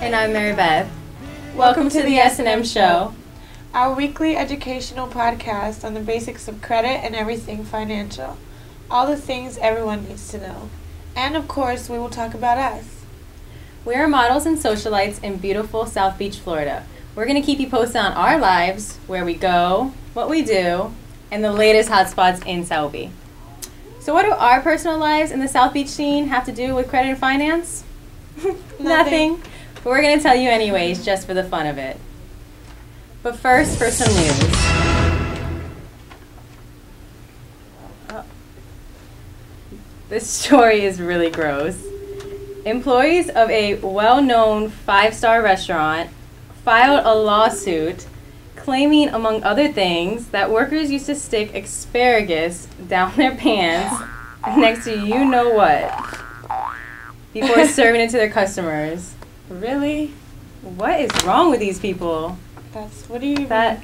And I'm Mary Beth. Welcome to the S&M Show. Our weekly educational podcast on the basics of credit and everything financial. All the things everyone needs to know. And of course, we will talk about us. We are models and socialites in beautiful South Beach, Florida. We're going to keep you posted on our lives, where we go, what we do, and the latest hotspots in South Beach. So what do our personal lives in the South Beach scene have to do with credit and finance? Nothing. But we're going to tell you anyways, just for the fun of it. But first, for some news. This story is really gross. Employees of a well-known five-star restaurant filed a lawsuit claiming, among other things, that workers used to stick asparagus down their pants next to you-know-what before serving it to their customers. Really? What is wrong with these people? What do you get out of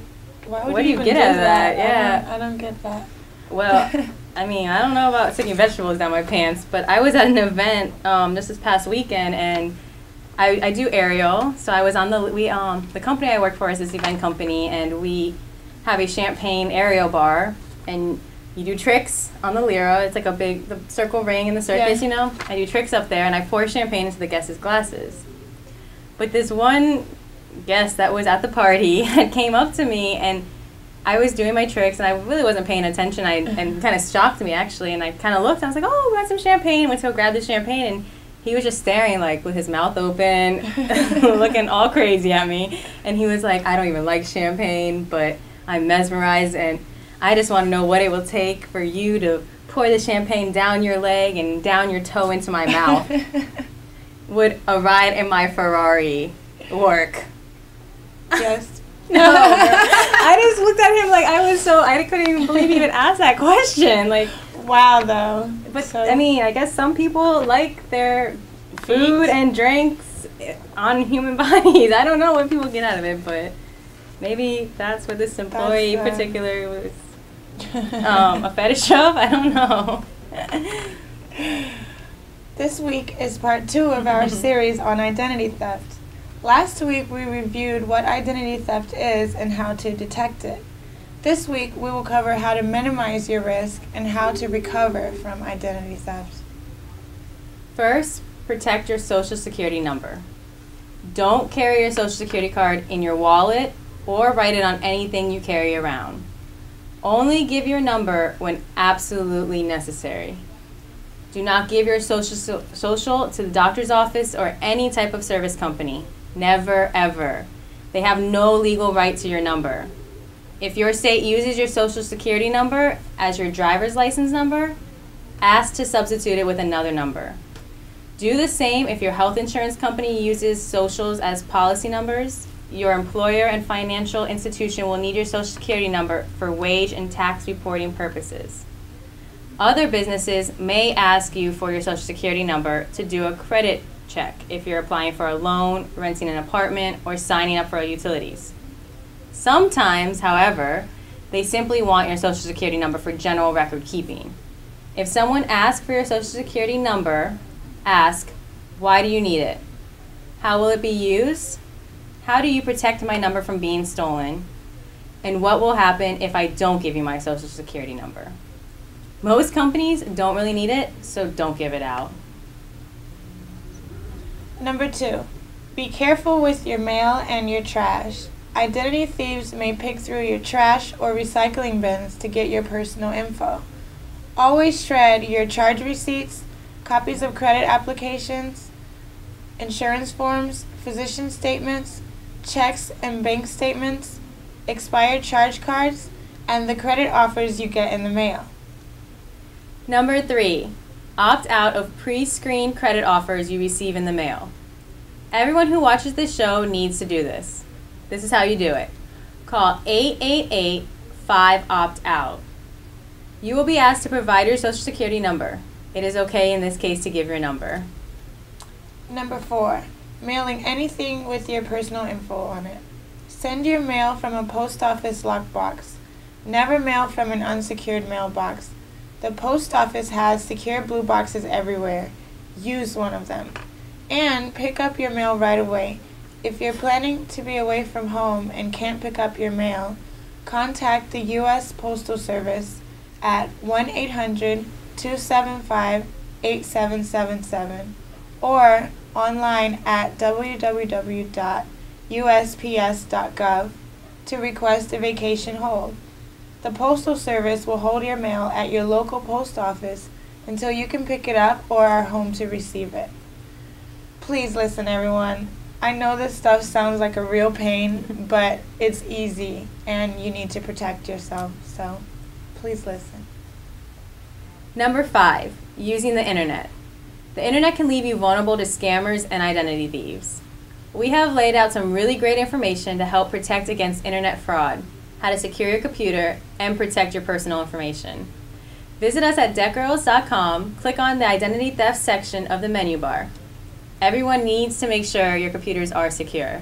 that? Yeah. I don't get that. Well, I mean, I don't know about sticking vegetables down my pants, but I was at an event just this past weekend, and I do aerial. So I was on the company I work for is this event company, and we have a champagne aerial bar, and you do tricks on the Lyra. It's like the circle ring in the circus, you know? I do tricks up there, and I pour champagne into the guests' glasses. But this one guest that was at the party came up to me, and I was doing my tricks, and I really wasn't paying attention. And kind of shocked me, actually, and I kind of looked, and I was like, oh, we got some champagne. Went to go grab the champagne, and he was just staring, like, with his mouth open, looking all crazy at me. And he was like, I don't even like champagne, but I'm mesmerized, and I just want to know what it will take for you to pour the champagne down your leg and down your toe into my mouth. Would a ride in my Ferrari work? Yes. No. I just looked at him like I couldn't even believe he even asked that question. Like, wow, though. But, I mean, I guess some people like their food and drinks on human bodies. I don't know what people get out of it, but maybe that's what this employee particular was a fetish of. I don't know. This week is part 2 of our series on identity theft. Last week we reviewed what identity theft is and how to detect it. This week we will cover how to minimize your risk and how to recover from identity theft. First, protect your social security number. Don't carry your social security card in your wallet or write it on anything you carry around. Only give your number when absolutely necessary. Do not give your social to the doctor's office or any type of service company. Never, ever. They have no legal right to your number. If your state uses your social security number as your driver's license number, ask to substitute it with another number. Do the same if your health insurance company uses socials as policy numbers. Your employer and financial institution will need your social security number for wage and tax reporting purposes. Other businesses may ask you for your social security number to do a credit check if you're applying for a loan, renting an apartment, or signing up for utilities. Sometimes, however, they simply want your social security number for general record keeping. If someone asks for your social security number, ask, why do you need it? How will it be used? How do you protect my number from being stolen? And what will happen if I don't give you my social security number? Most companies don't really need it, so don't give it out. Number 2, be careful with your mail and your trash. Identity thieves may pick through your trash or recycling bins to get your personal info. Always shred your charge receipts, copies of credit applications, insurance forms, physician statements, checks and bank statements, expired charge cards, and the credit offers you get in the mail. Number 3, opt out of pre-screened credit offers you receive in the mail. Everyone who watches this show needs to do this. This is how you do it. Call 888-5-OPT-OUT. You will be asked to provide your social security number. It is okay in this case to give your number. Number 4, mailing anything with your personal info on it. Send your mail from a post office lockbox. Never mail from an unsecured mailbox. The post office has secure blue boxes everywhere. Use one of them. And pick up your mail right away. If you're planning to be away from home and can't pick up your mail, contact the U.S. Postal Service at 1-800-275-8777 or online at www.usps.gov to request a vacation hold. The Postal Service will hold your mail at your local post office until you can pick it up or are home to receive it. Please listen, everyone. I know this stuff sounds like a real pain, but it's easy and you need to protect yourself, so please listen. Number 5, using the internet. The internet can leave you vulnerable to scammers and identity thieves. We have laid out some really great information to help protect against internet fraud, how to secure your computer, and protect your personal information. Visit us at deckgirls.com, click on the identity theft section of the menu bar. Everyone needs to make sure your computers are secure.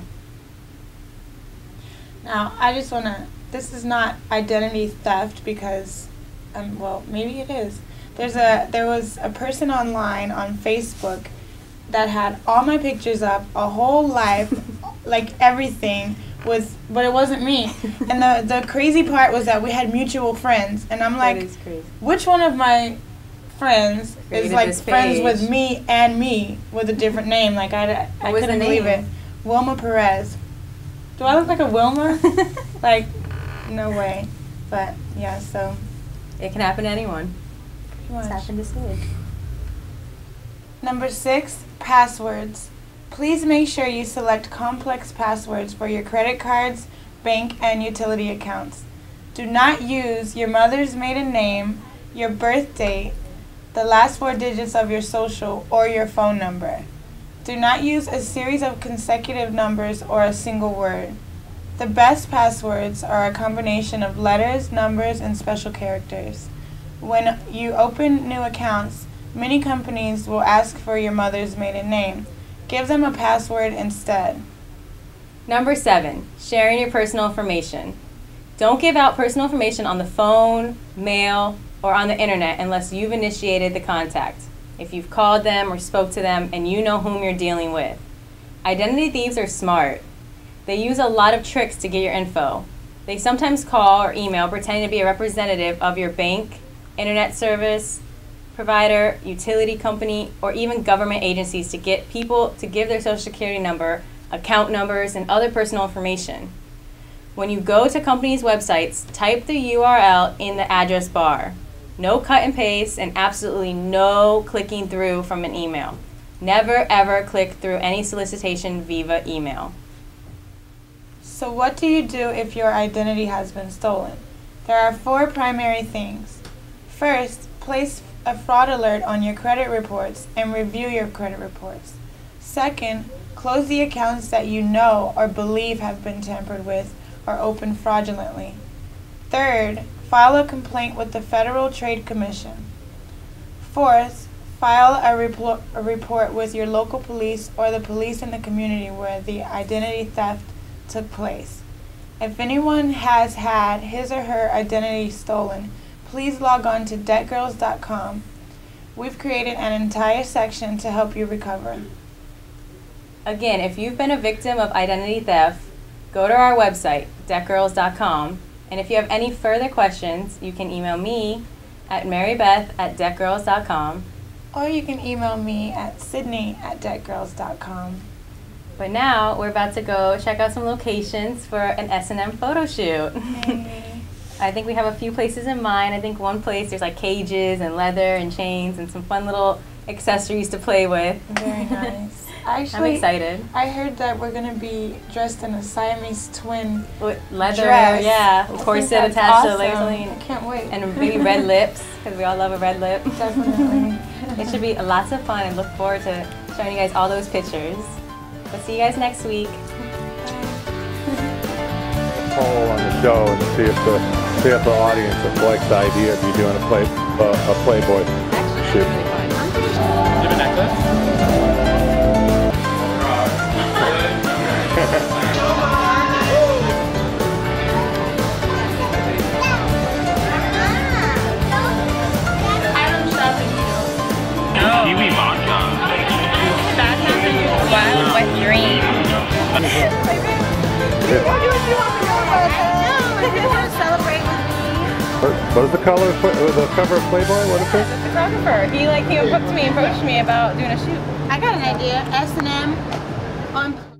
Now, I just want to, this is not identity theft because, well, maybe it is. There was a person online on Facebook that had all my pictures up, a whole life, like everything, but it wasn't me. And the crazy part was that we had mutual friends, and I'm like, which one of my friends is like friends with me and me with a different name? Like I couldn't believe it. Wilma Perez. Do I look like a Wilma? Like, no way. But yeah, so it can happen to anyone. It's happened to Sid. Number 6, passwords. Please make sure you select complex passwords for your credit cards, bank, and utility accounts. Do not use your mother's maiden name, your birth date, the last 4 digits of your social, or your phone number. Do not use a series of consecutive numbers or a single word. The best passwords are a combination of letters, numbers, and special characters. When you open new accounts, many companies will ask for your mother's maiden name. Give them a password instead. Number 7, sharing your personal information. Don't give out personal information on the phone, mail, or on the internet unless you've initiated the contact. If you've called them or spoke to them and you know whom you're dealing with. Identity thieves are smart. They use a lot of tricks to get your info. They sometimes call or email pretending to be a representative of your bank, internet service provider, utility company, or even government agencies to get people to give their social security number, account numbers, and other personal information. When you go to companies' websites, type the URL in the address bar. No cut and paste, and absolutely no clicking through from an email. Never ever click through any solicitation via email. So what do you do if your identity has been stolen? There are 4 primary things. First, place a fraud alert on your credit reports and review your credit reports. Second, close the accounts that you know or believe have been tampered with or opened fraudulently. Third, file a complaint with the Federal Trade Commission. Fourth, file a report with your local police or the police in the community where the identity theft took place. If anyone has had his or her identity stolen, please log on to deckgirls.com. We've created an entire section to help you recover. Again, if you've been a victim of identity theft, go to our website, deckgirls.com, and if you have any further questions, you can email me at marybeth@deckgirls.com. Or you can email me at sydney@deckgirls.com. But now, we're about to go check out some locations for an S&M photo shoot. Hey. I think we have a few places in mind. I think one place, there's like cages and leather and chains and some fun little accessories to play with. Very nice. Actually, I'm excited. I heard that we're going to be dressed in a Siamese twin with leather, dress. yeah, corset attached to the legs. I can't wait. And maybe red lips, because we all love a red lip. Definitely. It should be lots of fun, and look forward to showing you guys all those pictures. But see you guys next week. Poll on the show and see if the audience likes the idea of you doing a Playboy shoot. Do you have a necklace? Kiwi matcha. That's a wild wet dream. What is the color of the cover of Playboy? What is it? The photographer. He approached me about doing a shoot. I got an idea. S&M on